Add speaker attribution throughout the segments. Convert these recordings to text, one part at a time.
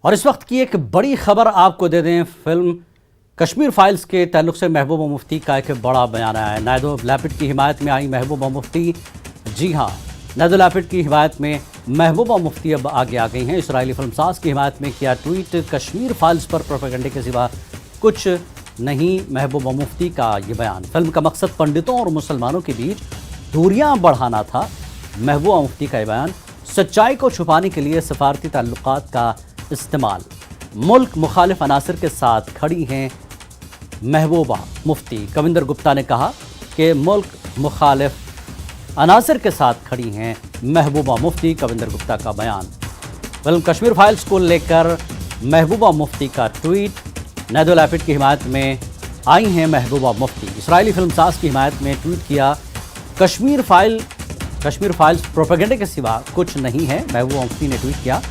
Speaker 1: और इस वक्त की एक बड़ी खबर आपको दे दें। फिल्म कश्मीर फाइल्स के ताल्लुक से महबूबा मुफ्ती का एक बड़ा बयान आया है। नायदो लैपिड की हिमायत में आई महबूबा मुफ्ती। जी हाँ, नायदो लैपिड की हिमायत में महबूबा मुफ्ती अब आगे आ गई हैं। इसराइली फिल्मसाज की हिमायत में किया ट्वीट, कश्मीर फाइल्स पर प्रोपेगेंडे के सिवा कुछ नहीं, महबूबा मुफ्ती का ये बयान। फिल्म का मकसद पंडितों और मुसलमानों के बीच दूरियां बढ़ाना था। महबूबा मुफ्ती का ये बयान। सच्चाई को छुपाने के लिए सफारती ताल्लुकात का इस्तेमाल। मुल्क मुखालिफ अनासर के साथ खड़ी हैं महबूबा मुफ्ती। कविंदर गुप्ता ने कहा कि मुल्क मुखालिफ अनासर के साथ खड़ी हैं महबूबा मुफ्ती। कविंदर गुप्ता का बयान। फिल्म कश्मीर फाइल्स को लेकर महबूबा मुफ्ती का ट्वीट। नायदो लैपिड की हिमायत में आई हैं महबूबा मुफ्ती। इसराइली फिल्मसाज की हिमायत में ट्वीट किया, कश्मीर फाइल्स प्रोपेगेंडे के सिवा कुछ नहीं है, महबूबा मुफ्ती ने ट्वीट किया।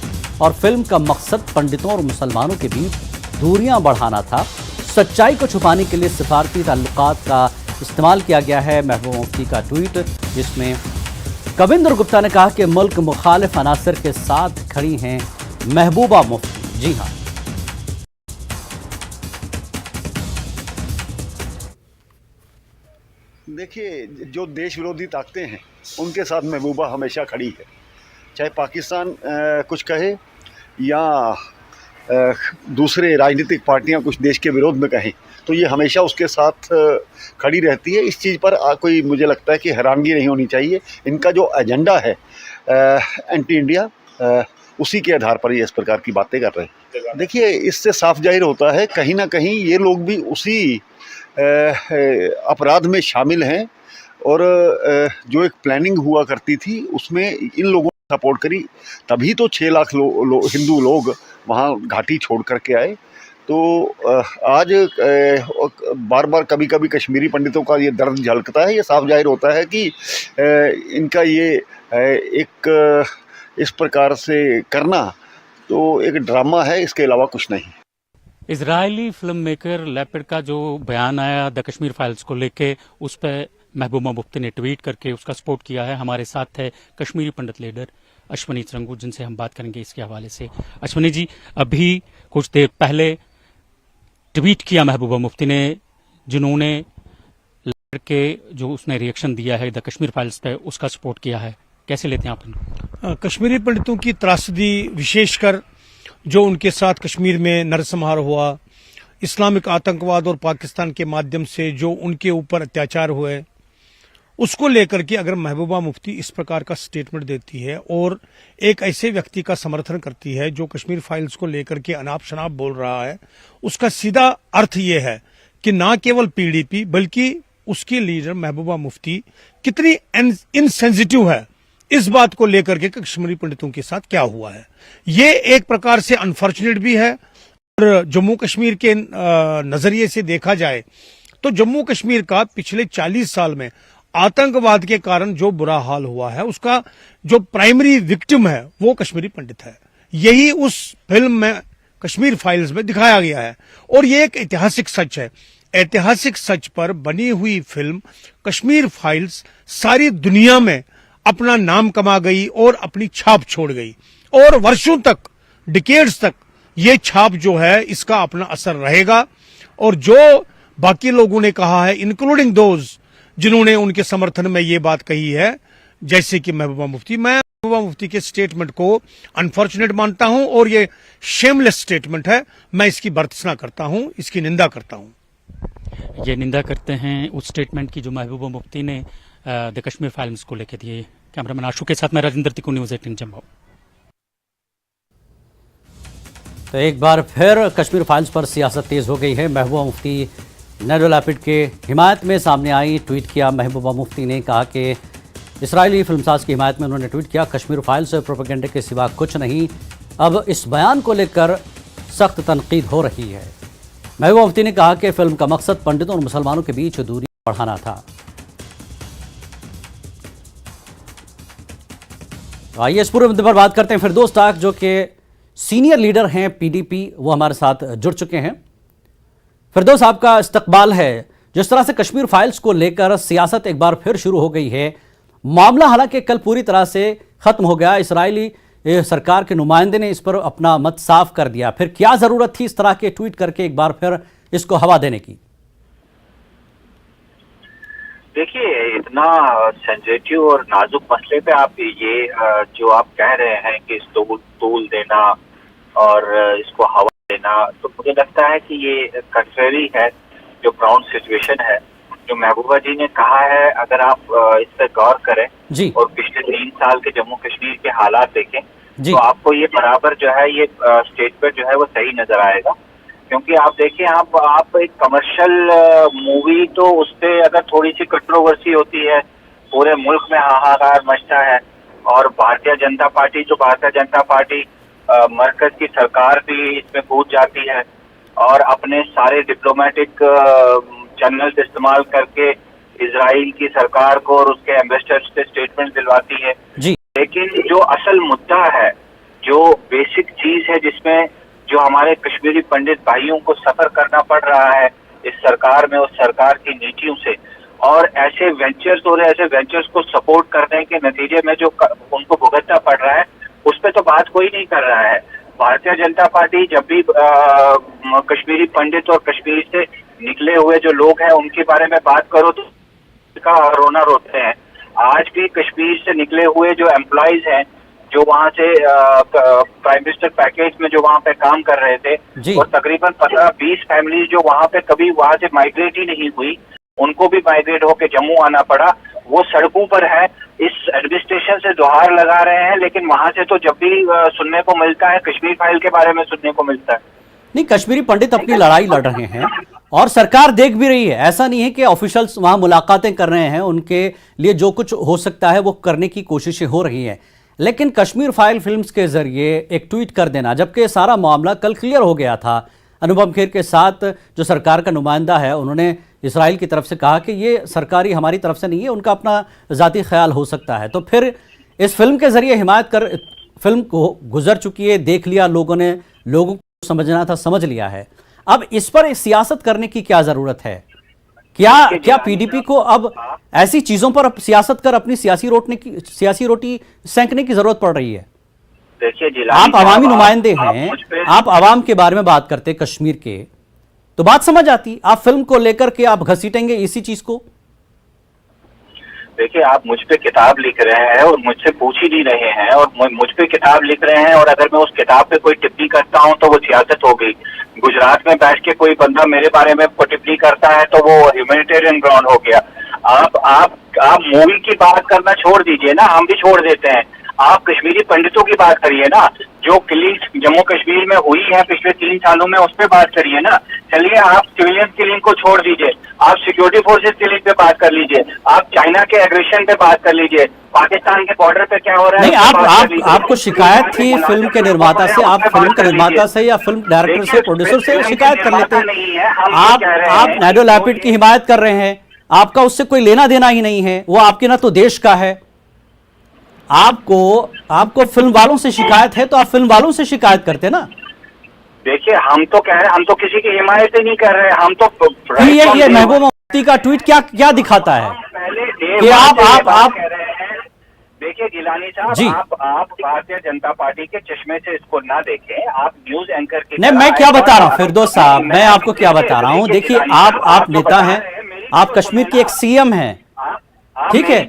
Speaker 1: और फिल्म का मकसद पंडितों और मुसलमानों के बीच दूरियां बढ़ाना था। सच्चाई को छुपाने के लिए सिफारती ताल्लुकात का इस्तेमाल किया गया है। महबूबा मुफ्ती का ट्वीट, जिसमें कविंदर गुप्ता ने कहा कि मुल्क मुखालिफ अनासर के साथ खड़ी हैं महबूबा मुफ्ती। जी हाँ,
Speaker 2: देखिए, जो देश विरोधी ताकतें हैं उनके साथ महबूबा हमेशा खड़ी है। चाहे पाकिस्तान कुछ कहे या दूसरे राजनीतिक पार्टियां कुछ देश के विरोध में कहें, तो ये हमेशा उसके साथ खड़ी रहती है। इस चीज़ पर कोई, मुझे लगता है कि हैरानगी नहीं होनी चाहिए। इनका जो एजेंडा है एंटी इंडिया, उसी के आधार पर ये इस प्रकार की बातें कर रहे हैं। देखिए, इससे साफ जाहिर होता है कहीं ना कहीं ये लोग भी उसी अपराध में शामिल हैं। और जो एक प्लानिंग हुआ करती थी उसमें इन लोगों ने सपोर्ट करी, तभी तो 6 लाख हिंदू लोग वहाँ घाटी छोड़ करके आए। तो आज बार बार कभी कभी कश्मीरी पंडितों का ये दर्द झलकता है। ये साफ जाहिर होता है कि इनका ये एक इस प्रकार से करना तो एक ड्रामा है, इसके अलावा कुछ नहीं।
Speaker 3: इजरायली फिल्म मेकर लैपिड का जो बयान आया द कश्मीर फाइल्स को लेके, उस पर महबूबा मुफ्ती ने ट्वीट करके उसका सपोर्ट किया है। हमारे साथ है कश्मीरी पंडित लीडर अश्वनी चरंगू, जिनसे हम बात करेंगे इसके हवाले से। अश्वनी जी, अभी कुछ देर पहले ट्वीट किया महबूबा मुफ्ती ने, जिन्होंने लैपिड के जो उसने रिएक्शन दिया है द कश्मीर फाइल्स पे, उसका सपोर्ट किया है। कैसे लेते हैं आप इनको?
Speaker 4: कश्मीरी पंडितों की त्रासदी, विशेषकर जो उनके साथ कश्मीर में नरसंहार हुआ, इस्लामिक आतंकवाद और पाकिस्तान के माध्यम से जो उनके ऊपर अत्याचार हुए, उसको लेकर के अगर महबूबा मुफ्ती इस प्रकार का स्टेटमेंट देती है और एक ऐसे व्यक्ति का समर्थन करती है जो कश्मीर फाइल्स को लेकर के अनाप शनाप बोल रहा है, उसका सीधा अर्थ ये है कि ना केवल पीडीपी बल्कि उसकी लीडर महबूबा मुफ्ती कितनी इनसेंसिटिव है इस बात को लेकर के कश्मीरी पंडितों के साथ क्या हुआ है। ये एक प्रकार से अनफॉर्चुनेट भी है। और जम्मू कश्मीर के नजरिए से देखा जाए तो जम्मू कश्मीर का पिछले 40 साल में आतंकवाद के कारण जो बुरा हाल हुआ है, उसका जो प्राइमरी विक्टिम है वो कश्मीरी पंडित है। यही उस फिल्म में कश्मीर फाइल्स में दिखाया गया है और ये एक ऐतिहासिक सच है। ऐतिहासिक सच पर बनी हुई फिल्म कश्मीर फाइल्स सारी दुनिया में अपना नाम कमा गई और अपनी छाप छोड़ गई और वर्षों तक, डिकेड्स तक ये छाप जो है इसका अपना असर रहेगा। और जो बाकी लोगों ने कहा है, इंक्लूडिंग दोज जिन्होंने उनके समर्थन में ये बात कही है, जैसे कि महबूबा मुफ्ती, मैं महबूबा मुफ्ती के स्टेटमेंट को अनफॉर्चुनेट मानता हूं और ये शेमलेस स्टेटमेंट है। मैं इसकी भर्त्सना करता हूं, इसकी निंदा करता हूं।
Speaker 3: ये निंदा करते हैं उस स्टेटमेंट की जो महबूबा मुफ्ती ने द कश्मीर फाइल्स को लेकर दिए। कैमरामैन आशु के साथ मैं राजेंद्र तिकू, न्यूज़ 18 जम्मू।
Speaker 1: तो एक बार फिर कश्मीर फाइल्स पर सियासत तेज हो गई है। महबूबा मुफ्ती नायदो लैपिड के हिमायत में सामने आई। ट्वीट किया महबूबा मुफ्ती ने, कहा कि इसराइली फिल्मसाज की हिमायत में उन्होंने ट्वीट किया, कश्मीर फाइल्स प्रोपेगेंडे के सिवा कुछ नहीं। अब इस बयान को लेकर सख्त तनकीद हो रही है। महबूबा मुफ्ती ने कहा कि फिल्म का मकसद पंडितों और मुसलमानों के बीच दूरी बढ़ाना था। तो आइए इस पूरे मुद्दे पर बात करते हैं। फिरदौस टाक जो कि सीनियर लीडर हैं पीडीपी, वो हमारे साथ जुड़ चुके हैं। फिरदौस, आपका इस्तकबाल है। जिस तरह से कश्मीर फाइल्स को लेकर सियासत एक बार फिर शुरू हो गई है, मामला हालांकि कल पूरी तरह से खत्म हो गया। इसराइली ये सरकार के नुमाइंदे ने इस पर अपना मत साफ कर दिया, फिर क्या जरूरत थी इस तरह के ट्वीट करके एक बार फिर इसको हवा देने की?
Speaker 5: देखिए, इतना सेंसिटिव और नाजुक मसले पे आप ये जो आप कह रहे हैं कि तूल देना और इसको हवा देना, तो मुझे लगता है कि ये कंट्रेरी है जो ग्राउंड सिचुएशन है। जो महबूबा जी ने कहा है, अगर आप इस पर गौर करें
Speaker 1: जी
Speaker 5: और पिछले 3 साल के जम्मू कश्मीर के हालात देखें
Speaker 1: जी
Speaker 5: तो आपको ये बराबर जो है ये स्टेटमेंट जो है वो सही नजर आएगा। क्योंकि आप देखिए, आप एक कमर्शियल मूवी, तो उस पर अगर थोड़ी सी कंट्रोवर्सी होती है पूरे मुल्क में हाहाकार मचता है। और भारतीय जनता पार्टी मरकज की सरकार भी इसमें कूद जाती है और अपने सारे डिप्लोमेटिक चैनल्स इस्तेमाल करके इजराइल की सरकार को और उसके एम्बेसडर से स्टेटमेंट दिलवाती है।
Speaker 1: जी
Speaker 5: लेकिन जो असल मुद्दा है, जो बेसिक चीज है, जिसमें जो हमारे कश्मीरी पंडित भाइयों को सफर करना पड़ रहा है इस सरकार में, उस सरकार की नीतियों से, और ऐसे वेंचर्स को सपोर्ट करने के नतीजे में जो उनको भुगतना पड़ रहा है, उस पर तो बात कोई नहीं कर रहा है। भारतीय जनता पार्टी जब भी कश्मीरी पंडित और कश्मीर से निकले हुए जो लोग हैं उनके बारे में बात करो तो का रोना रोते हैं। आज भी कश्मीर से निकले हुए जो एम्प्लॉइज हैं, जो वहां से प्राइम मिनिस्टर पैकेज में जो वहां पे काम कर रहे थे, और तकरीबन 15-20 फैमिली जो वहां पे कभी वहां से माइग्रेट ही नहीं हुई, उनको भी माइग्रेट होकर जम्मू आना पड़ा। वो सड़कों पर है, इस एडमिनिस्ट्रेशन से गुहार लगा रहे हैं, लेकिन वहां से तो जब भी सुनने को मिलता है कश्मीर फाइल के बारे में सुनने को मिलता है।
Speaker 1: नहीं, कश्मीरी पंडित अपनी लड़ाई लड़ रहे हैं और सरकार देख भी रही है। ऐसा नहीं है कि ऑफिशियल्स वहां मुलाकातें कर रहे हैं, उनके लिए जो कुछ हो सकता है वो करने की कोशिशें हो रही हैं। लेकिन कश्मीर फाइल फिल्म्स के जरिए एक ट्वीट कर देना, जबकि सारा मामला कल क्लियर हो गया था। अनुपम खेर के साथ जो सरकार का नुमाइंदा है, उन्होंने इसराइल की तरफ से कहा कि ये सरकारी हमारी तरफ से नहीं है, उनका अपना ज़ाती ख्याल हो सकता है। तो फिर इस फिल्म के जरिए हिमायत कर, फिल्म को गुजर चुकी है, देख लिया लोगों ने, लोगों को समझना था समझ लिया है। अब इस पर सियासत करने की क्या ज़रूरत है? क्या पीडीपी को अब ऐसी चीज़ों पर सियासत कर अपनी सियासी रोटी सेंकने की ज़रूरत पड़ रही है?
Speaker 5: देखिए,
Speaker 1: आप अवामी नुमाइंदे हैं, आप अवाम के बारे में बात करते कश्मीर के, तो बात समझ आती। आप फिल्म को लेकर के आप घसीटेंगे इसी चीज को?
Speaker 5: देखिए, आप मुझ पे किताब लिख रहे हैं और मुझसे पूछ ही नहीं रहे हैं, और मुझ पे किताब लिख रहे हैं, और अगर मैं उस किताब पे कोई टिप्पणी करता हूं तो वो सियासत हो गई। गुजरात में बैठ के कोई बंदा मेरे बारे में टिप्पणी करता है तो वो ह्यूमैनिटेरियन ग्राउंड हो गया। आप मूवी की बात करना छोड़ दीजिए ना, हम भी छोड़ देते हैं। आप कश्मीरी पंडितों की बात करिए ना, जो किलिंग्स जम्मू कश्मीर में हुई है पिछले 3 सालों में, उस पर बात करिए ना। चलिए, आप सिविलियन किलिंग को छोड़ दीजिए, आप सिक्योरिटी फोर्सेस किलिंग पे बात कर लीजिए, आप चाइना के एग्रेशन पे बात कर लीजिए, पाकिस्तान के बॉर्डर पे क्या हो रहा है।
Speaker 1: नहीं, आपको शिकायत थी फिल्म के निर्माता से, आप फिल्म के निर्माता से या फिल्म डायरेक्टर से, प्रोड्यूसर से शिकायत कर लेते हैं। आप नायडू लैपिड की हिमायत कर रहे हैं, आपका उससे कोई लेना देना ही नहीं है, वो आपके ना तो देश का है। आपको फिल्म वालों से शिकायत है तो आप फिल्म वालों से शिकायत करते ना।
Speaker 5: देखिए, हम तो कह रहे हैं, हम तो किसी की हिमायत ही नहीं कर रहे, हम तो
Speaker 1: ये महबूबा मुफ्ती का ट्वीट क्या दिखाता है कि आप
Speaker 5: देखिए गिलानी साहब, आप भारतीय जनता पार्टी के चश्मे से इसको ना देखें, आप न्यूज एंकर की
Speaker 1: नहीं, मैं क्या बता रहा हूँ फिरदौस साहब, मैं आपको क्या बता रहा हूँ। देखिए, आप नेता हैं, आप कश्मीर के एक सीएम हैं, ठीक है,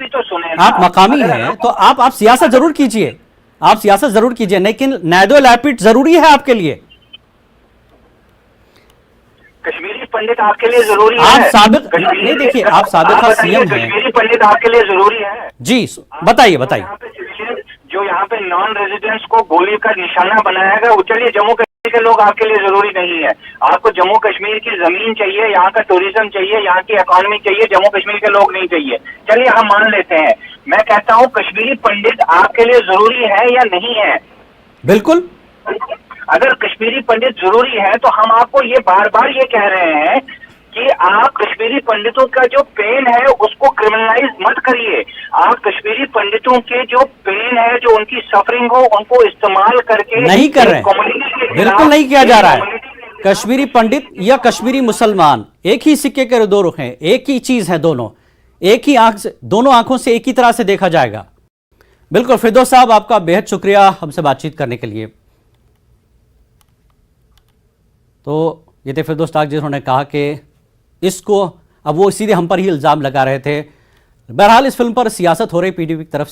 Speaker 1: आप मकामी हैं, तो आप सियासत जरूर कीजिए, आप सियासत जरूर कीजिए, लेकिन नायडू लैपिड जरूरी है आपके लिए?
Speaker 5: कश्मीरी पंडित आपके लिए जरूरी है?
Speaker 1: आप साबिक नहीं, देखिए, आप साबिका सीएम हैं,
Speaker 5: कश्मीरी पंडित आपके लिए जरूरी है?
Speaker 1: जी, बताइए।
Speaker 5: जो यहाँ पे नॉन रेजिडेंट्स को गोली का निशाना बनाया गया, वो चलिए जम्मू कश्मीर के लोग आपके लिए जरूरी नहीं है। आपको जम्मू कश्मीर की जमीन चाहिए, यहाँ का टूरिज्म चाहिए, यहाँ की इकोनॉमी चाहिए, जम्मू कश्मीर के लोग नहीं चाहिए। चलिए, हम मान लेते हैं। मैं कहता हूँ, कश्मीरी पंडित आपके लिए जरूरी है या नहीं है?
Speaker 1: बिल्कुल।
Speaker 5: अगर कश्मीरी पंडित जरूरी है तो हम आपको ये बार बार ये कह रहे हैं कि आप कश्मीरी पंडितों का जो पेन है उसको क्रिमिनलाइज मत करिए। आप कश्मीरी पंडितों के जो पेन है, जो उनकी सफरिंग हो, उनको इस्तेमाल करके
Speaker 1: नहीं कर रहे हैं, बिल्कुल नहीं किया जा रहा है। कश्मीरी पंडित या कश्मीरी मुसलमान एक ही सिक्के के दो रुख हैं, एक ही चीज है, दोनों एक ही आंख से, दोनों आंखों से एक ही तरह से देखा जाएगा। बिल्कुल फिरदौस साहब, आपका बेहद शुक्रिया हमसे बातचीत करने के लिए। तो ये थे फिरदौस ताक जिन्होंने कहा कि इसको अब वो सीधे हम पर ही इल्ज़ाम लगा रहे थे। बहरहाल इस फिल्म पर सियासत हो रही पीडीपी की तरफ से।